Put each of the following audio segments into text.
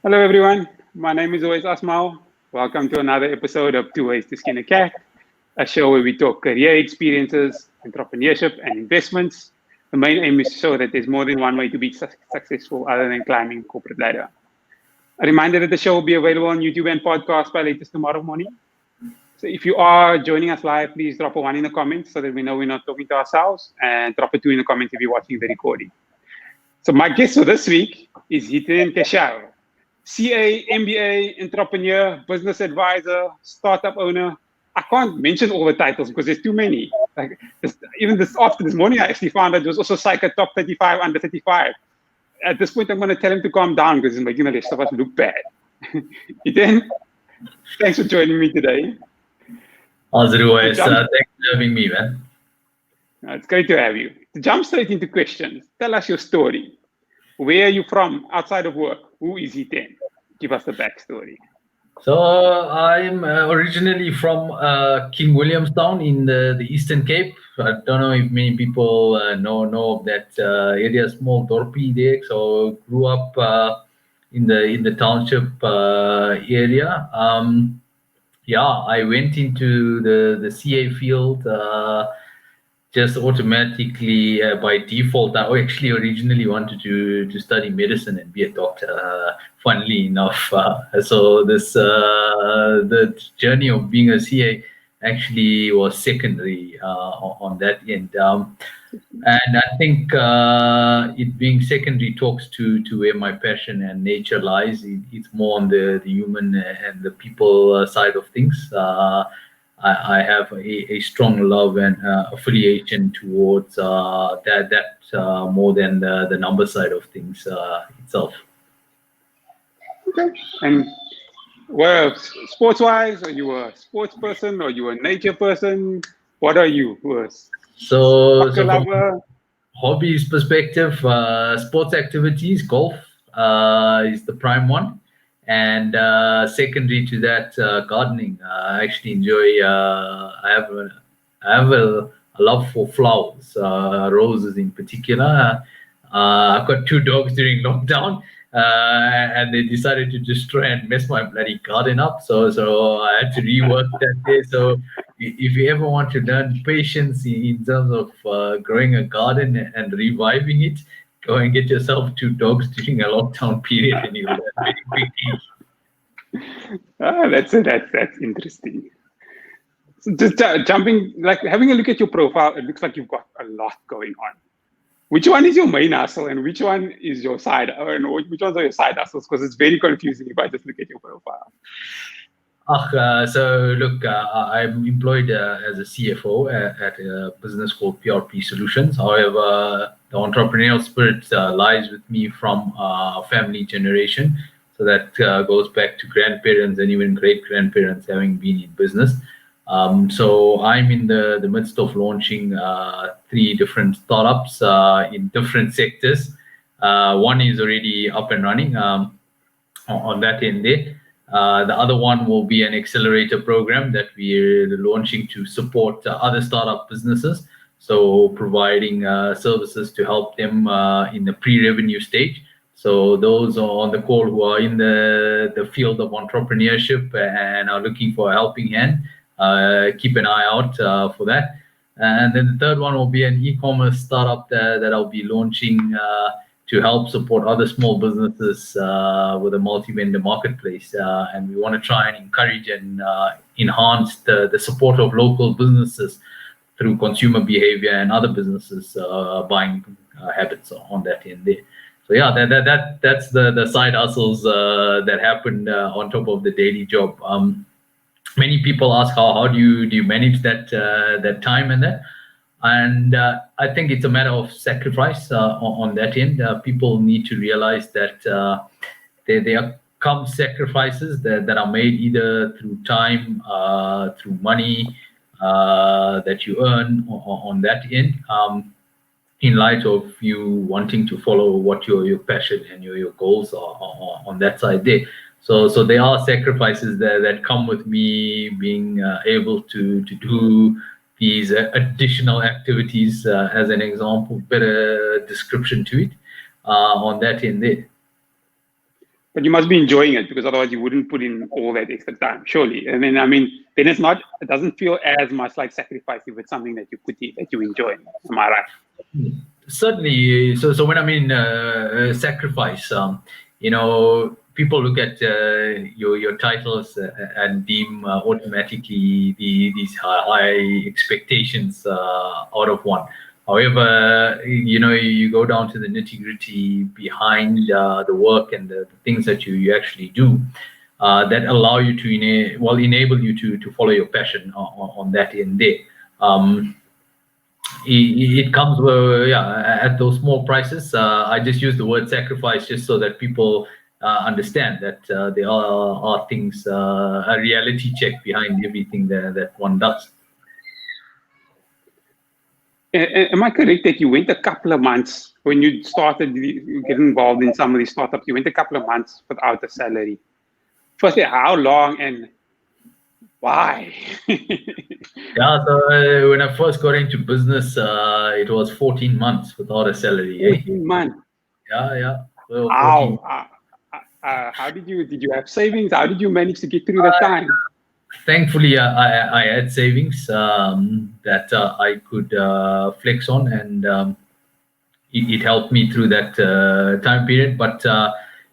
Hello, everyone. My name is always Asmao. Welcome to another episode of Tooways to Skin a Cat, a show where we talk career experiences, entrepreneurship, and investments. The main aim is to show that there's more than one way to be successful other than climbing the corporate ladder. A reminder that the show will be available on YouTube and podcast by latest tomorrow morning. So if you are joining us live, please drop a one in the comments so that we know we're not talking to ourselves, and drop a two in the comments if you're watching the recording. So my guest for this week is Hiten Keshave. CA, MBA, entrepreneur, business advisor, startup owner. I can't mention all the titles because there's too many. Like even after this morning, I actually found out there was also Psycho Top 35 under 35. At this point, I'm going to tell him to calm down because he's making the rest of us look bad. Hiten, thanks for joining me today. Thanks for having me, man. It's great to have you. To jump straight into questions, tell us your story. Where are you from outside of work? Who is Hiten? Give us the backstory. So I'm originally from King Williamstown in the Eastern Cape. I don't know if many people know of that area, small dorpy there. So grew up in the township area. I went into the CA field. Just automatically by default. I actually originally wanted to study medicine and be a doctor. Funnily enough, so the journey of being a CA actually was secondary on that end. And I think it being secondary talks to where my passion and nature lies. It's more on the human and the people side of things. I have a strong love and affiliation towards that more than the number side of things itself. Okay. And well, sports-wise, are you a sports person or you a nature person? What are you? So from hobbies perspective, sports activities, golf is the prime one. And secondary to that, gardening. I actually enjoy. I have a love for flowers, roses in particular. I've got two dogs during lockdown, and they decided to destroy and mess my bloody garden up. So I had to rework that day. So if you ever want to learn patience in terms of growing a garden and reviving it, go and get yourself two dogs during a lockdown period, and you'll learn very quickly. That's interesting. So just jumping, like having a look at your profile, it looks like you've got a lot going on. Which one is your main hustle, and which one is your side, and which ones are your side hustles? Because it's very confusing if I just look at your profile. So look, I'm employed as a CFO at a business called PRP Solutions. However, the entrepreneurial spirit lies with me from family generation. So that goes back to grandparents and even great-grandparents having been in business. So I'm in the midst of launching 3 different startups in different sectors. One is already up and running on that end there. The other one will be an accelerator program that we're launching to support other startup businesses. So providing services to help them in the pre-revenue stage. So those on the call who are in the field of entrepreneurship and are looking for a helping hand, keep an eye out for that. And then the third one will be an e-commerce startup that I'll be launching to help support other small businesses with a multi-vendor marketplace. And we want to try and encourage and enhance the support of local businesses through consumer behavior and other businesses buying habits on that end there. So yeah, that's the side hustles that happened on top of the daily job. Many people ask how do you manage that time and that, and I think it's a matter of sacrifice on that end. People need to realize that there come sacrifices that are made either through time, through money that you earn on that end. In light of you wanting to follow what your passion and your goals are on that side there. So there are sacrifices there that come with me being able to do these additional activities as an example, better description to it on that end there. But you must be enjoying it, because otherwise you wouldn't put in all that extra time, surely. And then, then it doesn't feel as much like sacrifice if it's something that you put in, that you enjoy. Am I right? Certainly. So when I mean sacrifice, people look at your titles and deem automatically these high expectations out of one. However, you go down to the nitty gritty behind the work and the things that you actually do that allow you to enable you to follow your passion on that end there. It comes at those small prices. I just use the word sacrifice just so that people understand that there are things, a reality check behind everything that one does. Am I correct that you went a couple of months when you started getting involved in some of these startups? You went a couple of months without a salary. Firstly, how long and why? Yeah, so when I first got into business, it was 14 months without a salary. 14 months. Yeah. Well, 14. How did you have savings? How did you manage to get through that time? Thankfully, I had savings that I could flex on, and it helped me through that time period. But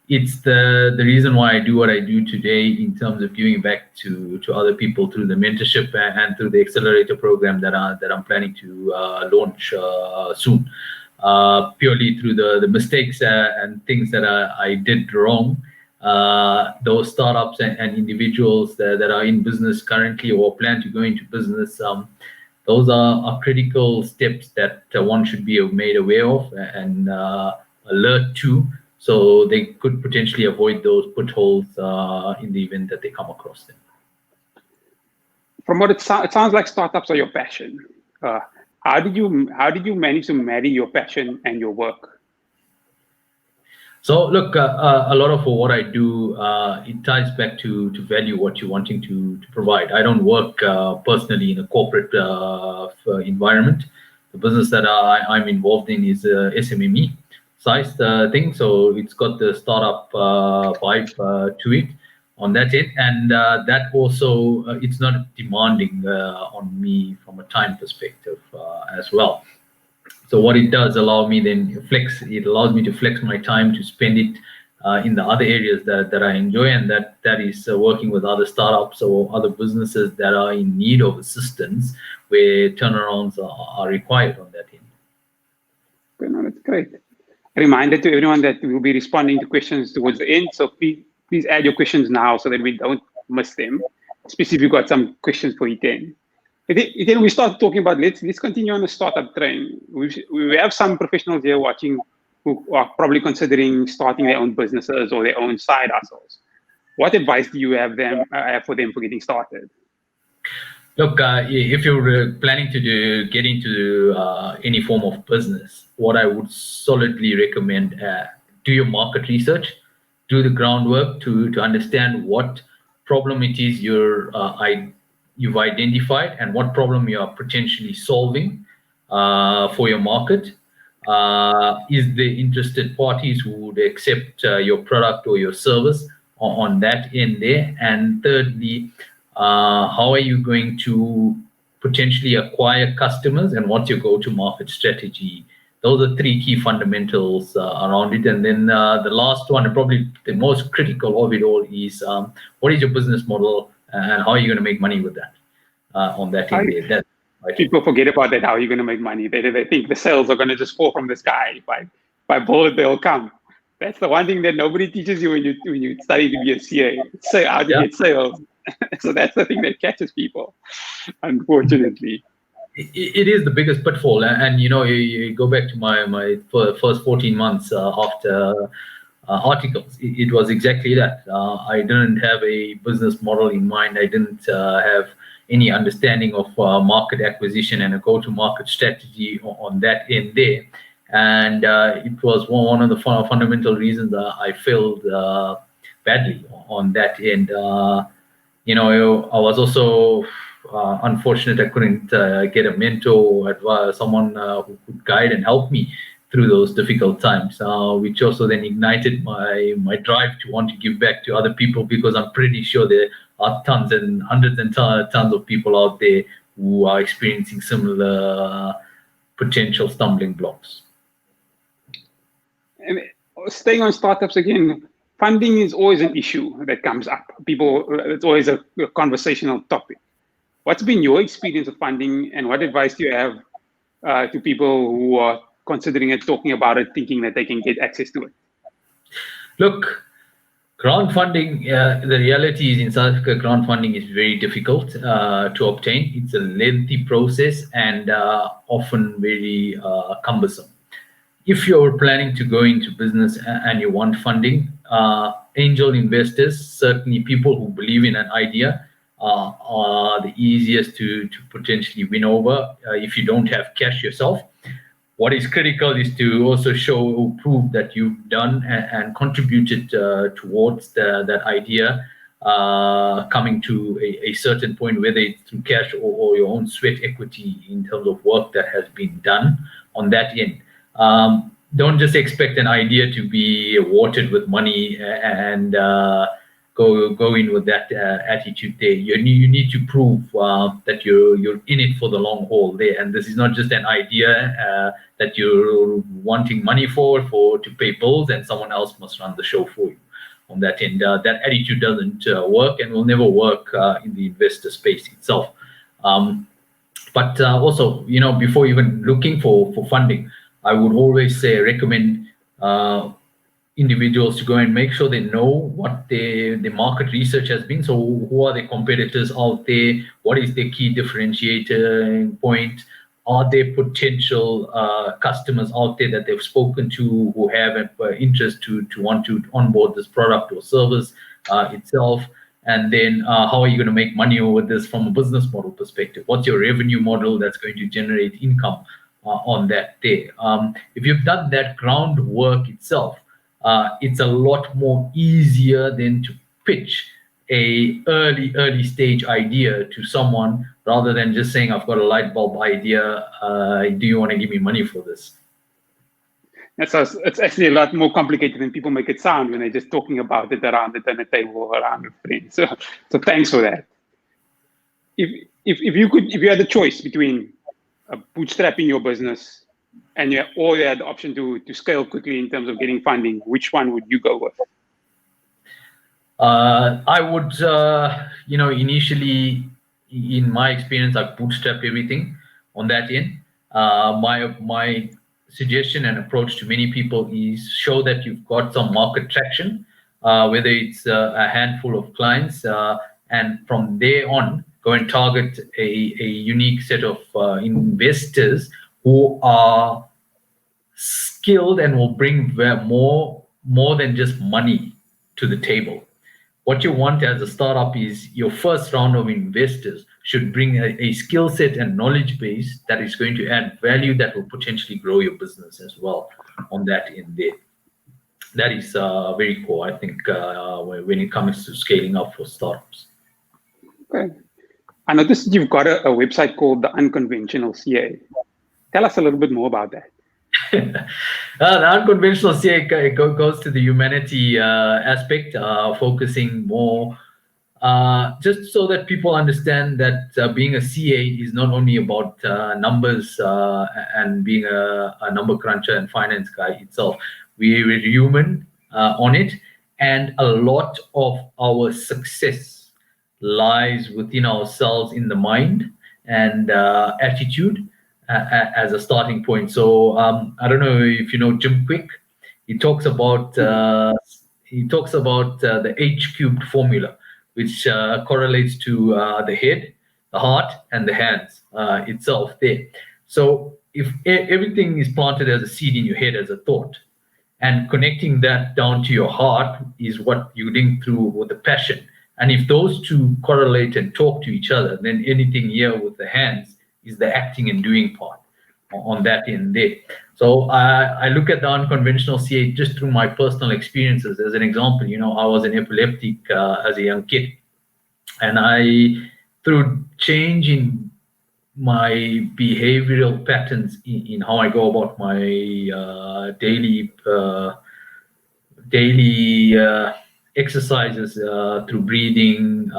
it's the reason why I do what I do today in terms of giving back to other people through the mentorship and through the accelerator program that I'm planning to launch soon. Purely through the mistakes and things that I did wrong. Those startups and individuals that are in business currently or plan to go into business, those are critical steps that one should be made aware of and alert to, so they could potentially avoid those potholes in the event that they come across them. From what it sounds like, startups are your passion. How did you manage to marry your passion and your work? So look, a lot of what I do, it ties back to value what you're wanting to provide. I don't work personally in a corporate environment. The business that I'm involved in is a SMME sized thing, so it's got the startup vibe to it on that end, and that also it's not demanding on me from a time perspective as well. So what it does allow me then flex. It allows me to flex my time to spend it in the other areas that I enjoy, and that is working with other startups or other businesses that are in need of assistance where turnarounds are required on that end. Okay, no, that's great. A reminder to everyone that we will be responding to questions towards the end. So please add your questions now so that we don't miss them. Especially if you've got some questions for Hiten. Then we start talking about let's continue on the startup train. We have some professionals here watching who are probably considering starting their own businesses or their own side hustles. What advice do you have for them for getting started? Look, if you're planning to get into any form of business, what I would solidly recommend: do your market research, do the groundwork to understand what problem it is you've identified and what problem you are potentially solving for your market. Is the interested parties who would accept your product or your service on that end there? And thirdly, how are you going to potentially acquire customers, and what's your go-to-market strategy? Those are three key fundamentals around it. And then the last one, and probably the most critical of it all, is what is your business model and how are you going to make money with that on that end? People forget about that. How are you going to make money? They think the sales are going to just fall from the sky. By board, they'll come. That's the one thing that nobody teaches you when you study to be a CA. Say how to get sales. So that's the thing that catches people, unfortunately. It is the biggest pitfall, and you go back to my first 14 months after articles. It was exactly that. I didn't have a business model in mind. I didn't have any understanding of market acquisition and a go-to-market strategy on that end there, and it was one of the fundamental reasons I failed badly on that end. I was also unfortunate I couldn't get a mentor or someone who could guide and help me through those difficult times, which also then ignited my drive to want to give back to other people, because I'm pretty sure there are tons and hundreds and tons of people out there who are experiencing similar potential stumbling blocks. And staying on startups again, funding is always an issue that comes up. It's always a conversational topic. What's been your experience of funding, and what advice do you have to people who are considering it, talking about it, thinking that they can get access to it? Look, grant funding, the reality is in South Africa, grant funding is very difficult to obtain. It's a lengthy process and often very cumbersome. If you're planning to go into business and you want funding, angel investors, certainly people who believe in an idea, are the easiest to potentially win over if you don't have cash yourself. What is critical is to also prove that you've done and contributed towards that idea coming to a certain point, whether it's through cash or your own sweat equity in terms of work that has been done on that end. Don't just expect an idea to be watered with money and go in with that attitude there. You need to prove that you're in it for the long haul there, and this is not just an idea that you're wanting money for to pay bills and someone else must run the show for you. On that end, that attitude doesn't work and will never work in the investor space itself. But also, before even looking for funding, I would always recommend individuals to go and make sure they know what the market research has been. So who are the competitors out there? What is their key differentiator point? Are there potential customers out there that they've spoken to who have an interest to want to onboard this product or service itself? And then how are you going to make money over this from a business model perspective? What's your revenue model that's going to generate income on that day? If you've done that groundwork itself, it's a lot more easier than to pitch a early stage idea to someone rather than just saying, I've got a light bulb idea. Do you want to give me money for this? It's actually a lot more complicated than people make it sound when they're just talking about it around the dinner table around with friends. So thanks for that. If you had the choice between bootstrapping your business and you had the option to scale quickly in terms of getting funding, which one would you go with? I would, initially, in my experience, I've bootstrapped everything on that end. My suggestion and approach to many people is show that you've got some market traction, whether it's a handful of clients, and from there on, go and target a unique set of investors who are skilled and will bring more than just money to the table. What you want as a startup is your first round of investors should bring a skill set and knowledge base that is going to add value that will potentially grow your business as well on that end there. That is very cool, I think, when it comes to scaling up for startups. Okay. I noticed you've got a website called the Unconventional CA. Tell us a little bit more about that. The Unconventional CA goes to the humanity aspect, focusing more just so that people understand that being a CA is not only about numbers and being a number cruncher and finance guy itself. We're human on it, and a lot of our success lies within ourselves in the mind and attitude as a starting point. So I don't know if you know Jim Quick. He talks about the H cubed formula, which correlates to the head, the heart, and the hands itself there. So if everything is planted as a seed in your head as a thought, and connecting that down to your heart is what you link through with the passion. And if those two correlate and talk to each other, then anything here with the hands is the acting and doing part on that end there. So I look at the Unconventional CA just through my personal experiences. As an example, I was an epileptic as a young kid, and through change in my behavioral patterns in how I go about my daily exercises through breathing,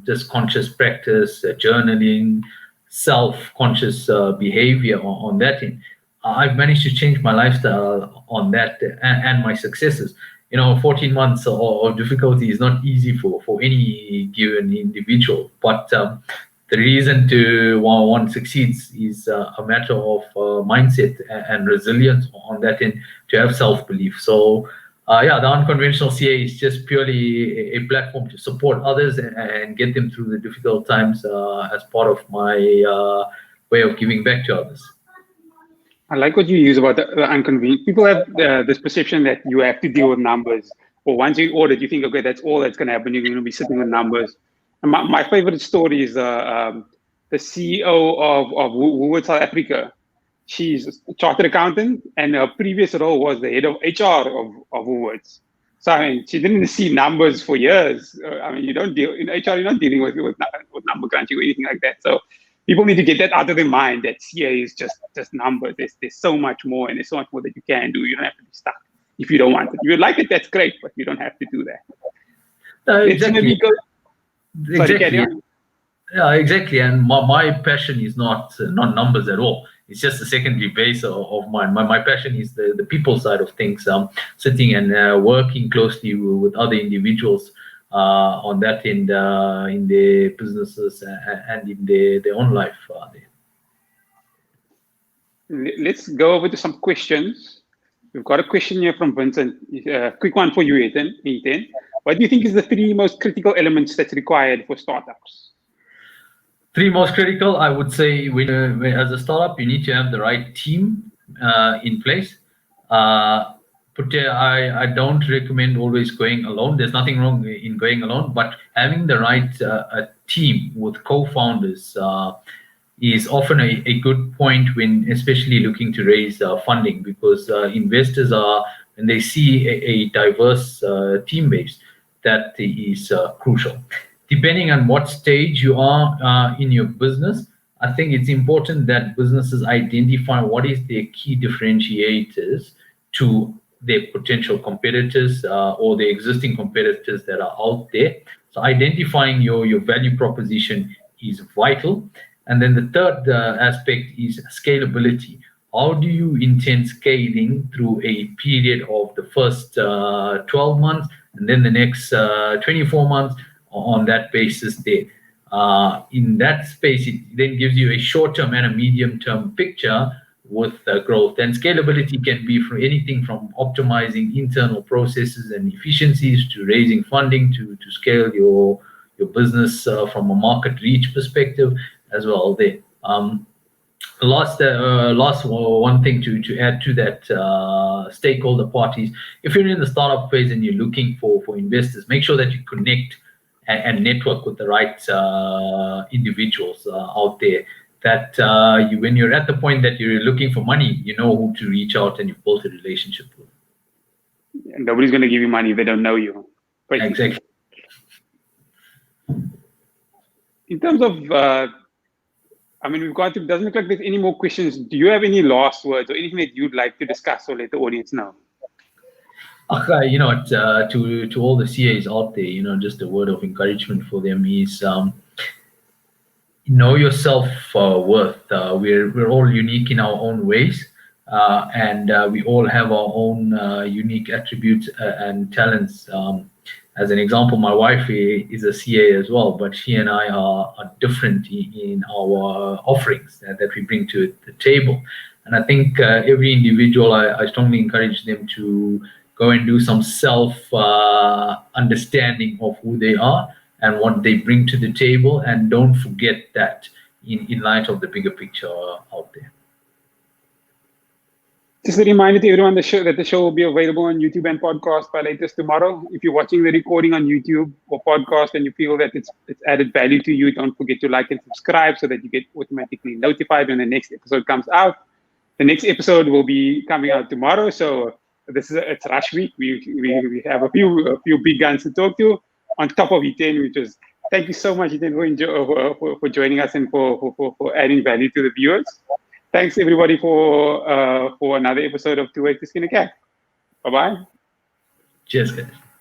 just conscious practice, journaling, self-conscious behavior on that end. I've managed to change my lifestyle on that and my successes. 14 months of difficulty is not easy for any given individual, but the reason to one succeeds is a matter of mindset and resilience on that end, to have self-belief. So yeah, the Unconventional CA is just purely a platform to support others and get them through the difficult times as part of my way of giving back to others. I like what you use about the unconvenient. People have this perception that you have to deal with numbers, or once you audit, you think, okay, that's all that's going to happen. You're going to be sitting with numbers. And my favorite story is the CEO of Woolworths South Africa. She's a chartered accountant, and her previous role was the head of HR of Woolworths. So I mean, she didn't see numbers for years. I mean, you don't deal in HR. You're not dealing with number crunching or anything like that. So people need to get that out of their mind that CA is just numbers. There's so much more, and there's so much more that you can do. You don't have to be stuck if you don't want it. If you like it, that's great, but you don't have to do that. Exactly. Sorry, yeah, exactly. And my passion is not numbers at all. It's just a secondary base of mine. My passion is the people side of things. Sitting and working closely with other individuals on that end in their businesses and in their own life. Let's go over to some questions. We've got a question here from Vincent. Quick one for you, Hiten. What do you think is the 3 most critical elements that's required for startups? 3 most critical, I would say, when as a startup, you need to have the right team in place. I don't recommend always going alone. There's nothing wrong in going alone, but having the right team with co-founders is often a good point when especially looking to raise funding, because investors when they see a diverse team base, that is crucial. Depending on what stage you are in your business, I think it's important that businesses identify what is their key differentiators to their potential competitors or the existing competitors that are out there. So identifying your value proposition is vital. And then the third aspect is scalability. How do you intend scaling through a period of the first 12 months and then the next 24 months on that basis there? In that space, it then gives you a short-term and a medium-term picture with growth. And scalability can be from anything from optimizing internal processes and efficiencies to raising funding to scale your business from a market reach perspective as well there. Last one thing to add to that, stakeholder parties. If you're in the startup phase and you're looking for investors, make sure that you connect and network with the right individuals out there. That when you're at the point that you're looking for money, you know who to reach out and you've built a relationship with. And nobody's going to give you money if they don't know you. Exactly. In terms of, we've gone through, doesn't look like there's any more questions. Do you have any last words or anything that you'd like to discuss or let the audience know? To all the CAs out there, just a word of encouragement for them is know your self-worth. We're all unique in our own ways, and we all have our own unique attributes and talents. As an example, my wife is a CA as well, but she and I are different in our offerings that we bring to the table. And I think every individual, I strongly encourage them to go and do some self understanding of who they are and what they bring to the table, and don't forget that in light of the bigger picture out there. Just a reminder to everyone that the show will be available on YouTube and podcast by latest tomorrow. If you're watching the recording on YouTube or podcast and you feel that it's added value to you, don't forget to like and subscribe so that you get automatically notified when the next episode comes out. The next episode will be coming out tomorrow, so it's rush week. We have a few big guns to talk to on top of Hiten, which is thank you so much, Hiten, for joining us and for adding value to the viewers. Thanks everybody for another episode of Tooways to Skin a Cat. Bye bye. Cheers, guys.